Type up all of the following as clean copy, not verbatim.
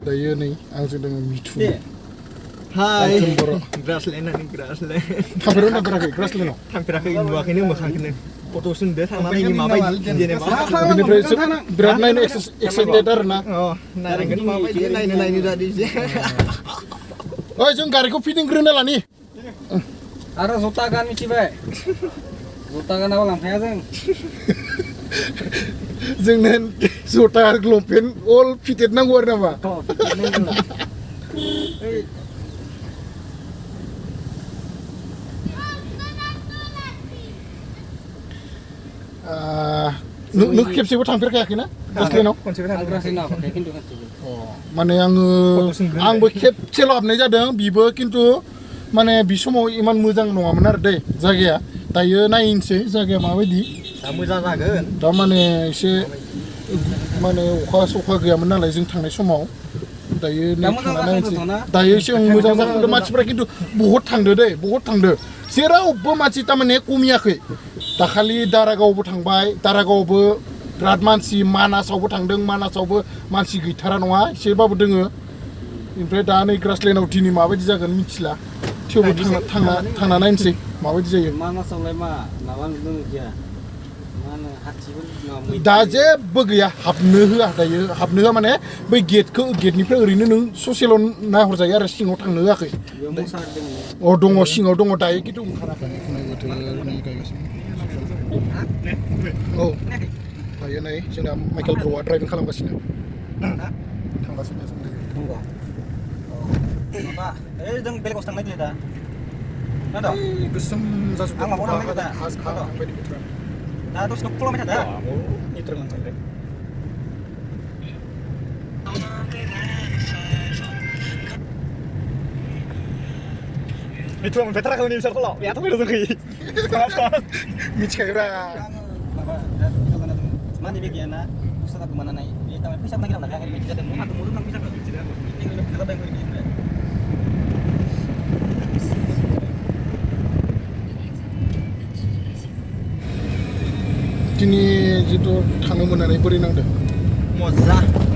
दायो नै आंजों दङ मिथु हाय ग्रासलेन्ड थांफेरबायना थांफेराखै ग्रासलेन्डआव थांफेराखै नुवाखैनो मोखांखौनो फट'सो नुदों थांनानै माबायदि जेनेबा बेनिफ्राय बिराद नायनो एक्साइटेड आरोना नायनांगोन माबायदि नायनो जादि ओइ जों गारिखौ फिदिंग्रोना लानि आरो जुता गान मिथिबाय जुता गानाबो लांफाया जोंनो जुता लंपेन्ट अल फिटेड नांगौ आरो नामा नों खेबसेबो थांफेरखायाखैना ग्रासलेन्डआव माने आंबो खेबसेल' हाबनाय जादों बिबो खिन्थु माने बि समाव इमान मोजां नङामोन आरो दै जायगाया दायो नायनोसै जायगाया माबायदि दा मोजां जागोन दा माने एसे माने अखा गैयामोन नालाय जों थांनाय समाव दायो थांना नायनोसै दायो एसे मोजां जाखांदों मानसिफ्रा खिन्थु बहुद थांदो जेरावबो मानसि थारमाने खमियाखै दाखालि दारागावबो थांबाय दारागावबो बिराद मानसि मानासावबो थांदों मानासावबो मानसि गैथारा नङा एसेबाबो दोङो ओमफ्राय दा नै ग्रासलेन्डआव दिनै माबायदि जागोन मिथिला थेवबो थांना नायनोसै माबायदि जायो मानासावलाय माबा नुदों गैया दा जेबो गैया हाबनो होआ दायो हाबनो होआ माने बै गेटनिफ्राय ओरैनो नों ससेल' नाहरजायो आरो सिङाव थांनो होआखै दङ सिङाव दङ दायो खिन्थु ओंखाराखै औ दायो नै जोंना माइकेल ब्र'आ ड्राइभिं खालामगासिनो थांगासिनो जों जों बेलेगावसो थांनाय दा गोसोम जाजोबदों बायदि बोथोरा दा दसे खल'बाय थादो itu mempetrakan ini besar kalau ya tuh udah tuh मिथिखायोब्रा mana bagian na pusat aku mana naik dia tahu bisa lagi nak akhir ini jadi mau aku mulu nang bisa ke ini kita bayar ini दिनै जिथु थांनो मोननानै बोरै नांदों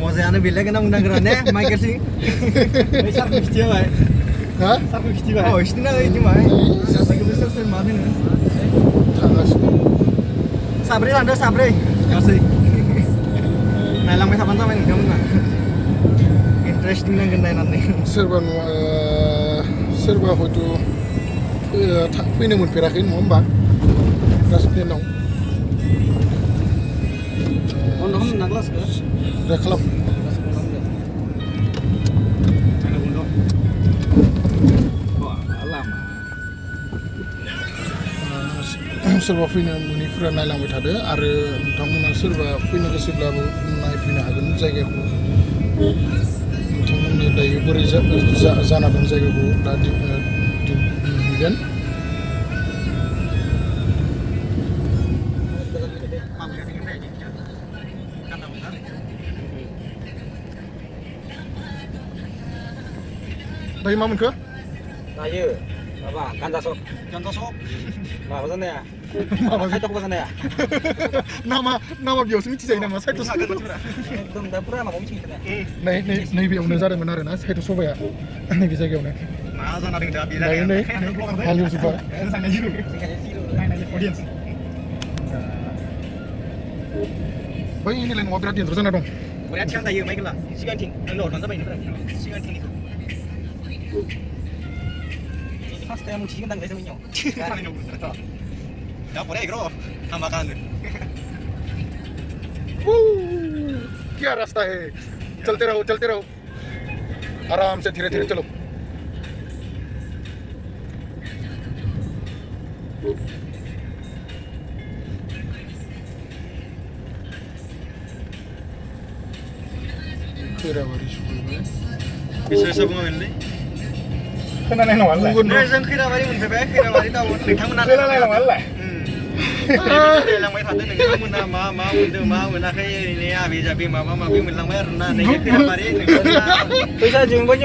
मजायानो बेलेग नांगोन Michael सिं सारखौ खिथिबाय हा सारखौ खिथिबाय अ खिथिना इदि माय सारखौ सोर मा होनो थांगासिनो साब्रै लांदो साब्रै गासै नायलांबाय थाबानो जाबाय नोंथांमोना इन्टारेस्टिं नांगोन नायनानै सोरबा हयथ' फैनो मोनफेराखै नङा होमबा ग्रासलेन्डआव udah kelap सोरबा फैनो मोनैफोरा नायलांबाय थादो आरो नोंथांमोना सोरबा फैनो गोसोब्लाबो नायफैनो हागोन जायगाखौ नोंथांमोननो दायो बोरै जाना दं जायगाखौ दा नुगोन दायो मा मोनखो? दायो माबा गान्जा सप माबा जानाया माबा साइटक जानाया नामा बेयावसो मिथिजायो नामा साइट एकदम दा पुरा माबा मिथियो नैबेयावनो जादोंमोन आरोना साइट सबाया नैबे जायगायावनो मा जाना दं दा बे नै हालेवजोब्बाय बै निलाय न'आ बिराद देन्जार जाना दं बिराद थिखां दायो माइकेला सिगांथिं नों हरनानै जाबाय नोंफ्राय सिगांथिंनिखौ First time muncul kan guys minyak. Dah boleh kro, tambahkan. क्या रास्ता है चलते रहो आराम से धीरे चलो bisa semua ini खोनानाय नङालाय जों खैराबारि मोनफैबाय खैराबारि टाउन नोंथांमोना खोनानाय नङालाय लांबाय थादों नोंथांमोना मा मोनदों मा मोनाखै ओरैनो आबि जाबि माबा माबि मोनलांबाय आरो ना नैबे खैराबारि फैसा दिहुनबाय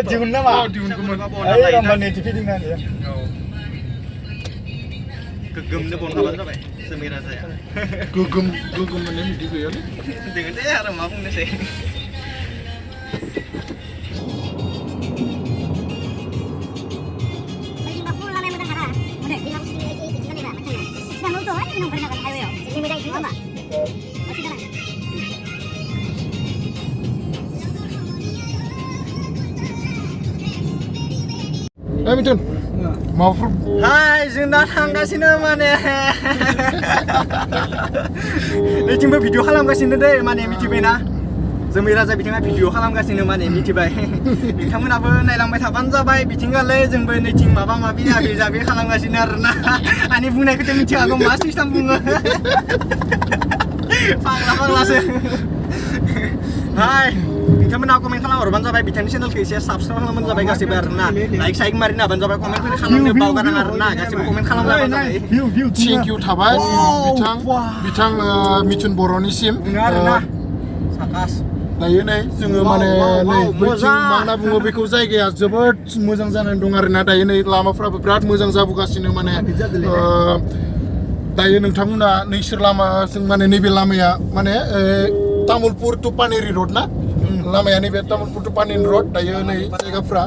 दिहुन नामा दिहुनगौमोन नेटि फिदिंना होयो गोग्गोमनो बन खालामबानो जाबाय जोंनि राजाया गोग्गोम माने बिदि गैयालै दोङो दे आरो मा बुंनोसै मिथुन माबाफोर हाय जों दा थांगासिनो माने नैथिंबो भिडिअ खालामगासिनो दै माने मिथिबायना जोमै राजा बिथिङा भिडिअ खालामगासिनो माने मिथिबाय नोंथांमोनाबो नायलांबाय थाबानो जाबाय बिथिंगालै जोंबो नैथिं माबा माबि आबि जाबि खालामगासिनो आरोना आंनि बुंनायखौथ' मिथिखागौ मा सिस्टेम बुङो फाग्लासो हाय नोंथांमोना कमेन्ट खालामहरबानो जाबाय बिथांनि चेनेलखौ एसे साबसक्राइब खालामबानो जाबाय गासैबो आरोना लाइक साइक मारिना होबानो जाबाय कमेन्टफोर खालामनो बावगारनाङा आरोना गासैबो कमेन्ट खालामलायबानो जाबाय थेंक इउ थाबाय बिथां मिथुन बर'निसिम आरोना साकास दायो नै जोङो माने नै बैथिं मा होनना बुङो बेखौ जायगाया जोबोद मोजां जानानै दं आरोना दायो नै लामाफ्राबो बिराद मोजां जाबोगासिनो माने दायो नोंथांमोना नैसोर लामाजों माने नैबे लामाया माने तामुलपुर टु पानेरि रड ना लामाया नैबे तामुलपुर टु पानेरि रड दायो नै जायगाफ्रा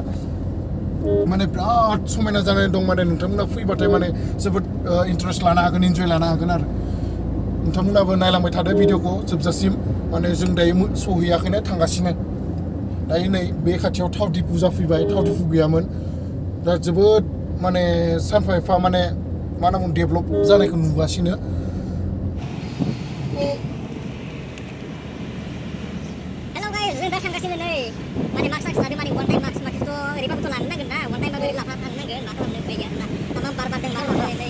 माने बिराद समायना जानानै दं माने नोंथांमोना फैबाथाय माने जोबोद इन्टारेस्ट लानो हागोन इन्जय लानो हागोन आरो नोंथांमोनाबो नायलांबाय थादो भिडिअखौ जोबजासिम माने जों दायो सहैयाखैनो थांगासिनो दायो नै बे खाथियाव थाव दिपु जाफैबाय थाव दिपु गैयामोन दा जोबोद माने सानफा एफा माने मा होनना बुङो डेभेलप जानायखौ नुगासिनो हेल' गाइस जों दा थांगासिनो नै माने मार्क्स लादों माने वान टाइम मार्क्सथ' ओरैबाबोथ' लानो नांगोन ना वान टाइम ओरै लाफा थांनांगोन मा खालामनो उपाय गैया ना आं बार बारदों मार बारदों नै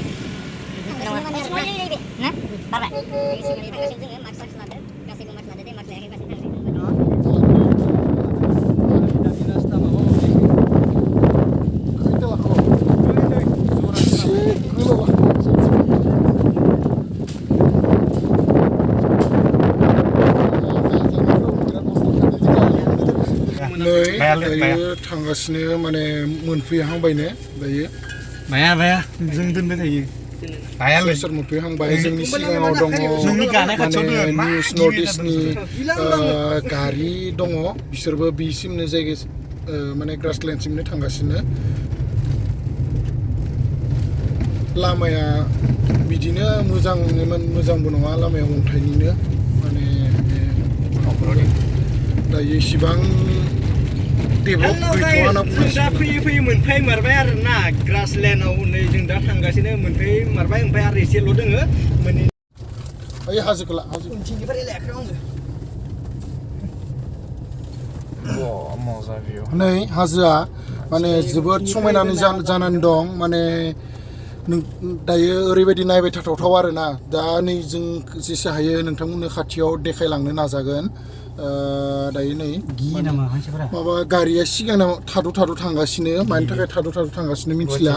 बारबाय थांगासिनो जोङो मार्क्स लादों गासैबो मार्क्स लादों दे मार्क्स लायाखै गासैबो दायो थांगासिनो माने मोनफैहांबायनो दायो माया जों दोनबाय थायो सोर मोनफैहांबाय जोंनि सिगाङाव दङ माने निउस नर्थ इस्टनि गारि दङ बिसोरबो बिसिमनो जायगा माने ग्रासलेण्डसिमनो थांगासिनो लामाया बिदिनो मोजांबो नङा लामाया अन्थाइनिनो माने दायो इसिबां डेभेलप गैथ'आ होनना दा फैयै मोनफैमारबाय आरोना ग्रासलेण्डआव नै जों दा थांगासिनो मोनफैमारबाय ओमफ्राय आरो एसेल' दोङो मोननै ओइ हाजोखौ ला हाजो उनथिंनिफ्राय लायाखै आङो नै हाजोआ माने जोबोद समायना जानानै दं माने दायो ओरैबायदि नायबाय थाथावथाव आरोना दा नै जों जेसे हायो नोंथांमोननो खाथियाव देखायलांनो नाजागोन दायो नै माबा गारिया सिगाङाव थाद' थांगासिनो मानि थाखाय थाद' थांगासिनो मिथिला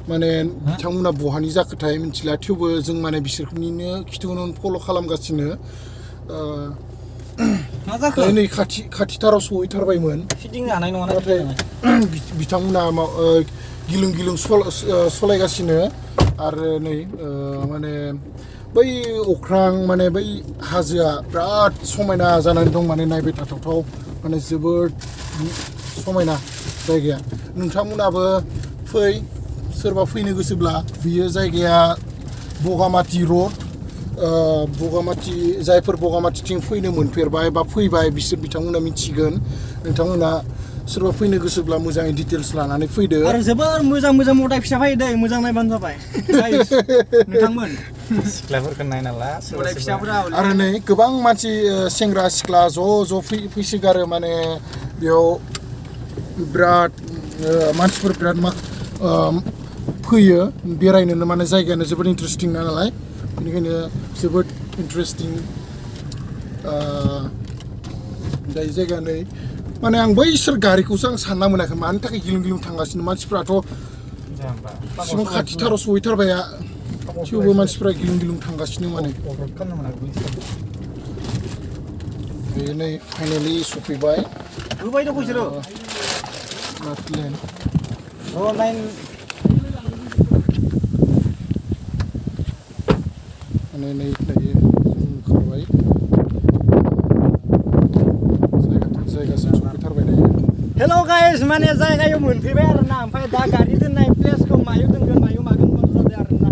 माने बिथांमोना बहानि जाखोथाय मिथिला थेवबो जों माने बिसोरनिनो खिथुखौनो फल' खालामगासिनो नै खाथिथाराव सहैथारबायमोन नाथाय बिथांमोना गिलुं सलायगासिनो आरो नै माने बै अख्रां माने बै हाजोआ बिराद समायना जानानै दं माने नायबाय थाथावथाव माने जोबोद समायना जायगाया नोंथांमोनाबो सोरबा फैनो गोसोब्ला बियो जायगाया बगामाथि रड जायफोर बगामाथिथिं फैनो मोनफेरबाय बा फैबाय बिथांमोना मिथिगोन नोंथांमोना सोरबा फैनो गोसोब्ला मोजाङै डिटेल्स लानानै फैदो आरो जोबोर मोजां मदाइ फिसा फैयो दै मोजां नायबानो जाबाय नोंथांमोन सिख्लाफोरखौ नायना ला मदाइ फिसाफोरा आरो नै गोबां मानसि सेंग्रा सिख्ला ज' फैसोगारो माने बेयाव बिराद मानसिफोर बिराद फैयो बेरायनो माने जायगायानो जोबोद इन्टारेस्टिं नालाय बेनिखायनो जोबोद इन्टारेस्टिं दायो जायगा नै माने आं बैसोर गारिखौसो आं सानना मोनाखै मानि थाखाय गिलुं थांगासिनो मानसिफ्राथ' एसेबां खाथिथाराव सहैथारबाय थेवबो मानसिफ्रा गिलुं थांगासिनो माने बे नै फाइनालि सफैबाय माने नै दायो ओंखारबाय जायगासिम सफैथारबाय दायो हेल' गाइस माने जायगायाव मोनफैबाय आरोना ओमफ्राय दा गारि दोननाय प्लेसखौ मायाव दोनगोन मायाव मागोन जादों आरोना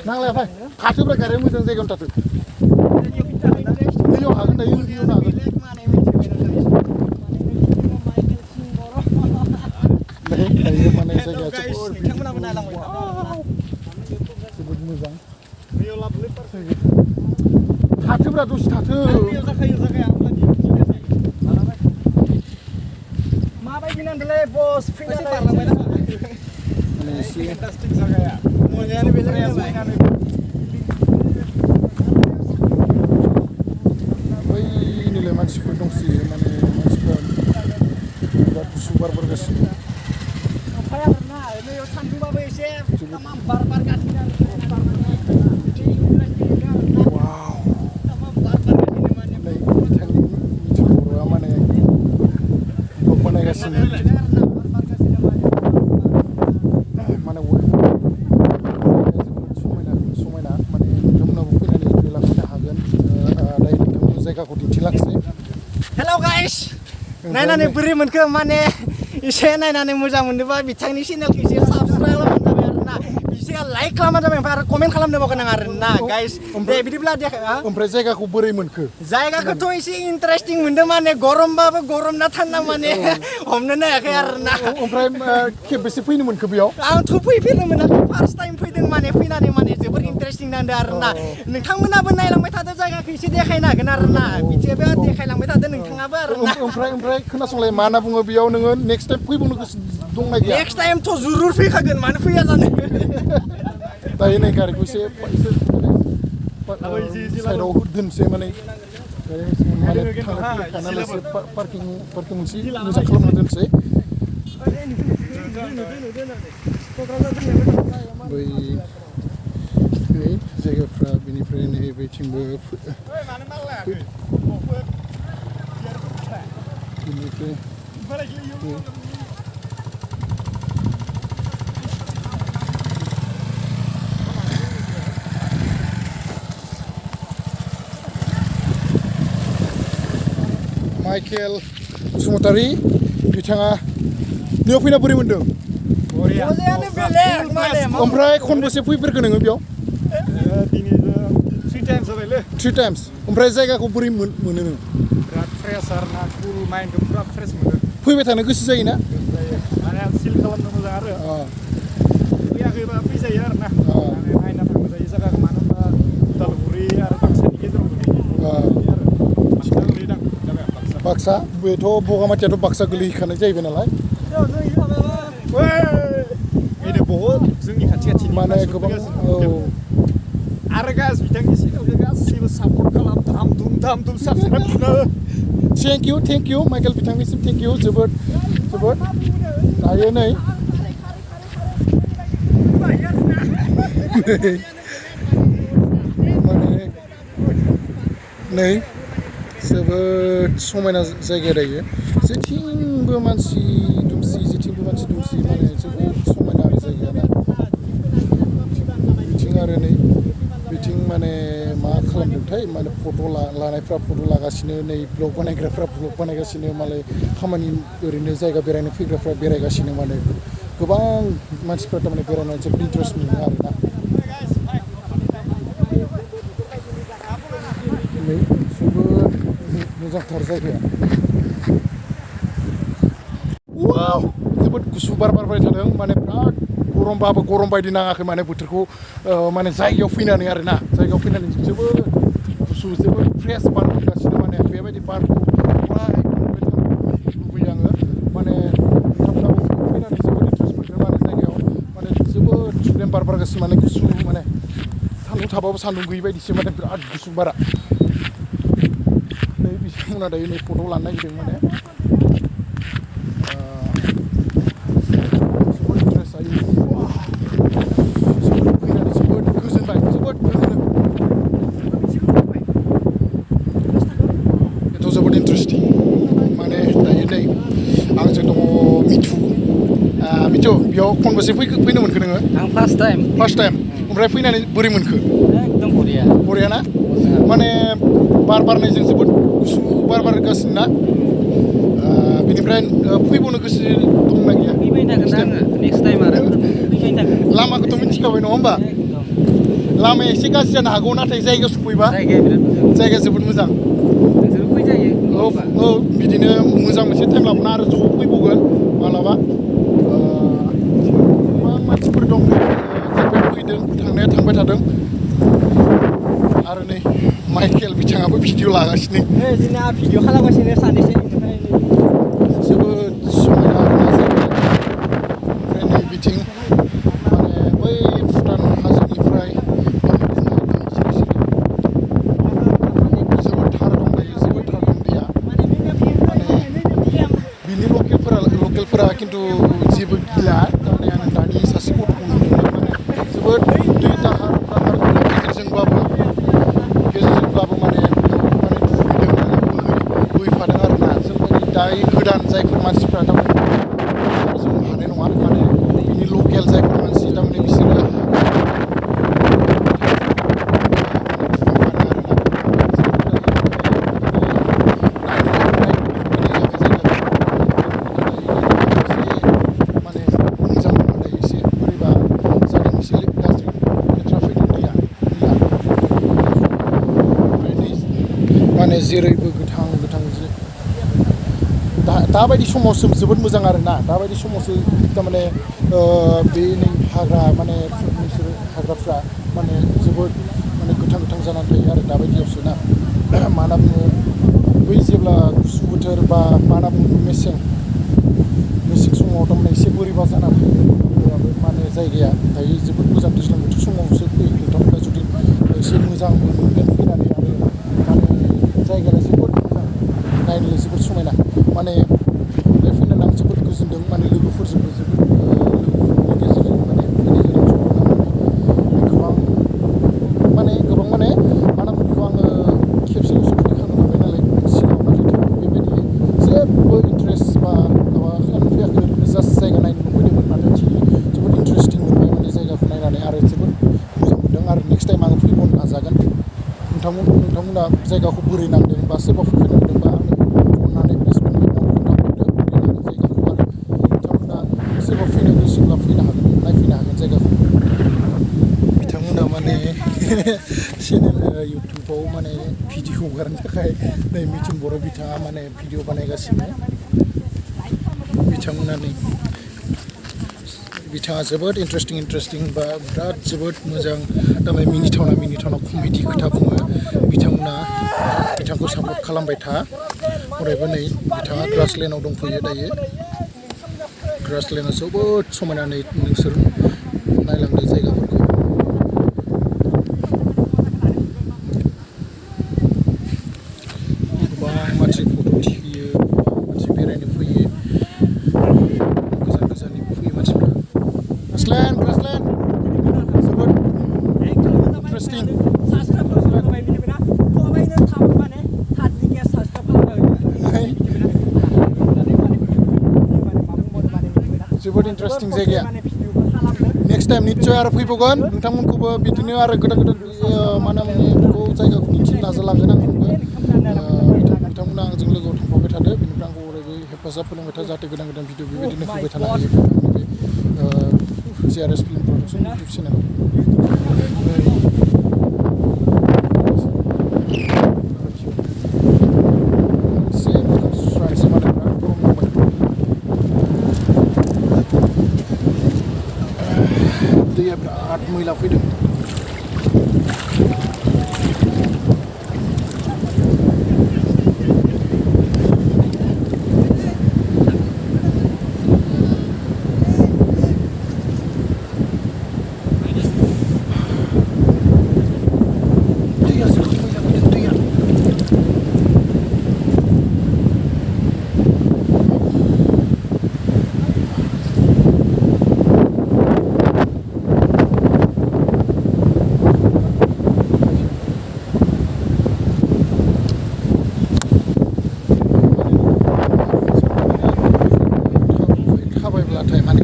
नांलाया फै खाथोब्रा गारिया मोजां जायगायावनो थाथो दैयाव हागोन दायो फैब्रा दसे थाथो माबायदि नांदोंलै बस फैनानै एसे फेन्टास्टिक जागाया मोजाङानो बेलेग जाबाय बैनिलाय मानसिफोर दंसोयो माने मानसिफ्रा बिराद गुसु बार बारगासिनो ओमफ्राय आरोना नैयाव सान्दुंबाबो एसे तामाम बार बारगासिनो माने ब्लग बानायगासिनो माने जोबोद समायना माने नोंथांमोनाबो फैनानै इन्जय लाफैनो हागोन दायो नोंथांमोननि जायगाखौ दिन्थिलांसै हेलौ गाइस नायनानै बोरै मोनखो माने एसे नायनानै मोजां मोनदोंबा बिथांनि चेनेलखौ एसे साबस्क्राइब खालामबानो जाबाय आरोना बिसोर लाइक खालामबानो जाबाय ओमफ्राय आरो कमेन्ट खालामनो बावगार नाङा आरोना गाइस दे बिदिब्ला दे ओमफ्राय जायगाखौ बोरै मोनखो जायगाखौथ' एसे इन्टारेस्टिं मोनदों माने गरमबाबो गरम ना थान्दा माने हमनोनो हायाखै आरोना ओमफ्राय खेबबेसे फैनो मोनखो बेयाव आंथ' फैफेरनो मोनाखै फार्स्ट टाइम फैदों माने फैनानै माने जोबोर इन्टारेस्टिं नांदों आरोना नोंथांमोनाबो नायलांबाय थादो जायगाखौ एसे देखायनो हागोन आरोना बिदिबो देखायलांबाय थादो नोंथाङाबो आरोना ओमफ्राय खोनासंलाय मा होनना बुङो बेयाव नोङो नेक्स्ट टाइम फैबावनो गोसो दंना गैया नेक्स्ट टाइमथ' जुरुर फैखागोन मानो फैया जानो दायो नै गारिखौ एसे साइडआव दोनसै माने थांनानै एसे पार्किं मोनसे मोजां खालामना दोनसै बै जायगाफ्रा बेनिफ्राय नै बेथिंबो बेनिफ्राय माइकेल बसुमतारी बिथाङा बेयाव फैना बोरै मोनदों ओमफ्राय खनबेसे फैफेरखो नोङो बेयाव थ्रि टाइम्स ओमफ्राय जायगाखौ बोरै मोनो नोङो बिराद फ्रेस आरोना कुल माइन्डखौ बिराद फ्रेस मोनो फैबाय थानो गोसो जायोना माने चिल खालामनो मोजां आरो फैयाखैबा फैजायो आरोना नायना थांनो जायो जायगाखौ मानो होनबा उदालगुरि आरो बाक्सानि गेजेराव बाक्सा बेथ' बगामाथियाथ' बाक्सा गोलैखानाय जाहैबाय नालाय बेनो बहुद जोंनि खाथि माने गोबां आरो गास बिथांनि चेनेलखौ गासैबो सापर्ट खालाम धाम धुम साबस्क्राइब खालाम थेंक इउ माइकेल बिथांनिसिम थेंक इउ जोबोद दायो नै माने नै जोबोद समायना जायगा दायो जेथिंबो मानसि दुमसि माने जोबोद समायना आरो जायगाया बिथिं आरो नै बिथिं माने मा खालामदोंथाय माने फट' लानायफ्रा फट' लागासिनो नै ब्लग बानायग्राफ्रा ब्लग बानायगासिनो मालाय खामानि ओरैनो जायगा बेरायनो फैग्राफ्रा बेरायगासिनो माने गोबां मानसिफ्रा थारमाने बेरायनानै जोबोद इन्टारेस्ट मोनो आरोना जोबोद मोजांथार जायगाया वाव जोबोद गुसु बार बारबाय थादों माने बिराद गरमबाबो गरम बायदि नाङाखै माने बोथोरखौ माने जायगायाव फैनानै आरोना जायगायाव फैनानै जोबोद गुसु जोबोद फ्रेस बार मोनगासिनो माने बेबायदि बारखौ अराय लुबैयो आङो माने नोंथांमोनाबो फैनानै जोबोद इन्टारेस्ट मोनदों माने जायगायाव माने जोबोद सुदेम बार बारगासिनो माने गुसु माने सान्दुं थाबाबो सान्दुं गैयि बायदिसो माने बिराद गुसु बारा नै बिथांमोना दायो नै फट' लानो नागिरदों माने जोबोद इन्टारेस्ट जायो जोबोद फैनानै जोबोद गोजोनबाय जोबोद गोजोनो बेथ' जोबोद इन्टारेस्टिं माने दायो नै आंजों दङ मिथु बेयाव खनबेसे फैनो मोनखो नोङो आं फार्स्ट टाइम ओमफ्राय फैनानै बोरै मोनखो एकदम बरिया ना माने बार बारनायजों जोबोद गुसु बार बारगासिनो ना बेनिफ्राय फैबावनो गोसो दंना गैया फैबाय थागोन आङो नेक्स्ट टाइम आरो फैबाय थागोन लामाखौथ' मिथिखाबाय नङा होमबा लामाया एसे गाज्रि जानो हागौ नाथाय जायगायाव सफैबा जायगाया जोबोद मोजां नोंसोरबो फैजायो औ बिदिनो मोजां मोनसे टाइम लाबोना आरो ज' फैबावगोन मालाबा गोबां मानसिफोर दं जायगायाव फैदों थांनाया थांबाय थादों आरो आरो नै माइकेल बिथाङाबो भिडिअ लागासिनो जोंना भिडिअ खालामगासिनो सानैसो ओमफ्राय जोबोद समायना आरोना जायगाया ओमफ्राय नै बिथिं माने बै भुटान हाजोनिफ्राय जोबोद थार दं दायो जोबोद थार दं दैया माने बिनि लकेलफोरा खिन्थु जेबो गिला थारमाने आं दानि सासे गथ'खौ नुदोंमोन माने जोबोद दै दाहार गेजेरजोंबाबो माने बोहैफादों आरोना जों माने दायो गोदान जायफोर मानसिफ्रा थारमाने जों हानाय नङा माने बिनि लकेल जायफोर मानसि थारमाने बिसोरो माने जेरैबो गोथां दाबायदि समावसो जोबोद मोजां आरोना दाबायदि समावसो थारमाने बे नै हाग्रा माने नोंसोर हाग्राफ्रा माने जोबोद माने गोथां जानानै थायो आरो दाबायदियावसो ना मा होनना बुङो बै जेब्ला गुसु बोथोर बा मा होनना बुङो मेसें समाव थारमाने एसे बोरैबा जानानै थायो माने जायगाया दायो जोबोद मोजां दैज्लां बोथोर समावसो फैयो नोंथांमोना जुदि एसे मोजांबो मोनगोन फैनानै आरो माने जायगाया जोबोद मोजां नायनो जोबोद समायना माने बे फैनानै आं जोबोद गोजोनदों माने लोगोफोरजोंबो जोबोद लोगोफोरनि गेजेरजों माने फैनाय जादों गोबां माने मा होनना बुङो आङो खेबसेल'सो फैखानो मोनबाय नालाय सिगाङाव नाथाय बेबायदि जेबो इन्टारेस्ट बा माबा खालामनो फैयाखै ओरैनो जास्ट जायगा नायनो फैदोंमोन नाथाय जोबोद इन्टारेस्टिं मोनबाय माने जायगाखौ नायनानै आरो जोबोद मोजां मोनदों आरो नेक्स्ट टाइम आङो फैबावनो नाजागोन नोंथांमोना जायगाखौ बोरै नांदों बा सोरबा फैफेरनो मोनदोंबा आंनो अननानै फेसबुकनि खोन्थाहरदो बोरै नांदों जायगाखौ आरो नोंथांमोना सोरबा फैनो गोसोब्ला फैनो हागोन नायफैनो हागोन जायगाखौ बिथांमोना माने चेनेल इउटुबाव माने भिडिअ हगारनो थाखाय नै मिथिं बर' बिथाङा माने भिडिअ बानायगासिनो बिथाङा जोबोद इन्टारेस्टिं बा बिराद जोबोद मोजां थारमाने मिनिथावना कमेडि खोथा बुङो बिथांखौ सापर्ट खालामबाय था अरायबो नै बिथाङा ग्रासलेण्डआव दंफैयो दायो ग्रासलेण्डआ जोबोद समायना नै नोंसोर नायलांदो जायगाफोरखौ गोबां मानसि फट' थिखियो गोबां मानसि बेरायनो फैयो गोजाननिबो फैयो मानसिफ्रा ग्रासलेण्ड जोबोद इन्टारेस्टिं जोबोद इन्टारेस्टिं जायगाया नेक्स्ट टाइम निस्सय आरो फैबावगोन नोंथांमोनखौबो बिदिनो आरो गोदान मा होनो बेखौ जायगाखौ दिन्थिनो नाजालांगोन आंबो बिथांमोना आंजों लोगोआव थांफाबाय थादो बेनिफ्राय आंखौ अरायबो हेफाजाब होलांबाय था जाहाथे गोदान भिडिअ बेबायदिनो फैबाय थानो हायो आंनि बे JRS film production YouTube channel दैया बिराद मैला फैदों थाबायब्लाथाय माने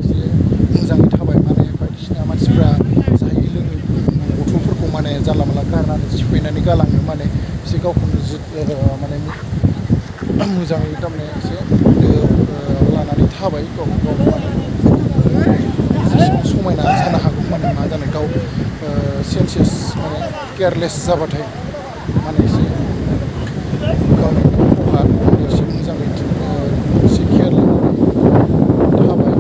मोजाङै थाबाय माने बायदिसिना मानसिफ्रा जायै लोङै गथ'फोरखौ माने जानला मानला गारनानै सिफायनानै गालाङो माने एसे गावखौनो माने मोजाङै थारमाने एसे लानानै थाबाय गाव माने जेसेबां समायना जानो हागौ माने मा जानो गाव सेन्सेस माने केयारलेस जाबाथाय माने एसे गावनि खहा एसे मोजाङै एसे केयार लानानै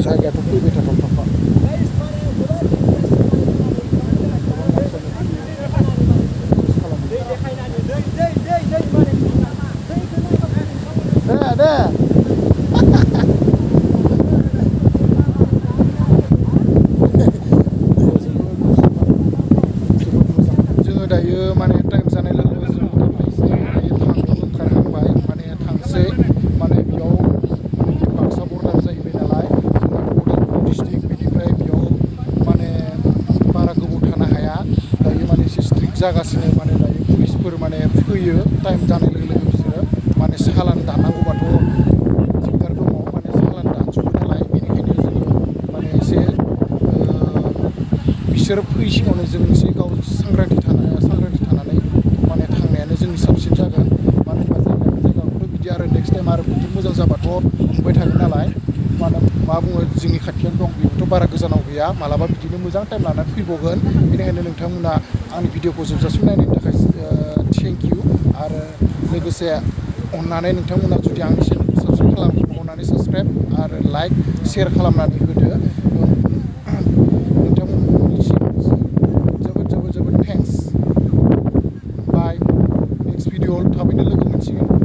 जायगायाथ' फैबाय थाथावथावखा टाइम जानाय लोगो लोगो जों थांनो ओंखारहांबाय माने थांसै माने बेयाव माने बाक्सा बर्डार जाहैबाय नालाय जोंनाथ' उदालगुरि डिस्ट्रिक्ट बेनिफ्राय बेयाव माने बारा गोबाव थानो हाया दायो माने एसे स्ट्रिक्ट जागासिनो माने दायो पुलिसफोर माने फैयो टाइम जानाय लोगो लोगो बिसोरो माने सालान दाननांगौबाथ' दिगदार दङ माने सालान दानजोबो नालाय बेनिखायनो जोङो माने एसे बिसोर फैयै सिगाङावनो जों एसे गाव सांग्रांथि थानानै माने थांनायानो जोंनि साबसिन जागोन मानो होनबा जायगाखौथ' बिदि आरो नेक्स्ट टाइम आरो बोथोर मोजां जाबाथ' नुबाय थागोन नालाय मा बुङो जोंनि खाथियावनो दं बेबोथ' बारा गोजानाव गैया मालाबा बिदिनो मोजां टाइम लानानै फैबावगोन बेनिखायनो नोंथांमोना आंनि भिडिअखौ जोबजासिम नायनायनि थाखाय थेंक इउ आरो लोगोसे अननानै नोंथांमोना जुदि आंनि चेनेलखौ साबस्क्राइब खालामो अननानै साबस्क्राइब आरो लाइक शेयार खालामनानै होदो नोंथांमोननिसिम जोबोद थेंक्स बाय नेक्स्ट भिडिअ थाबैनो लोगो मोनसिगोन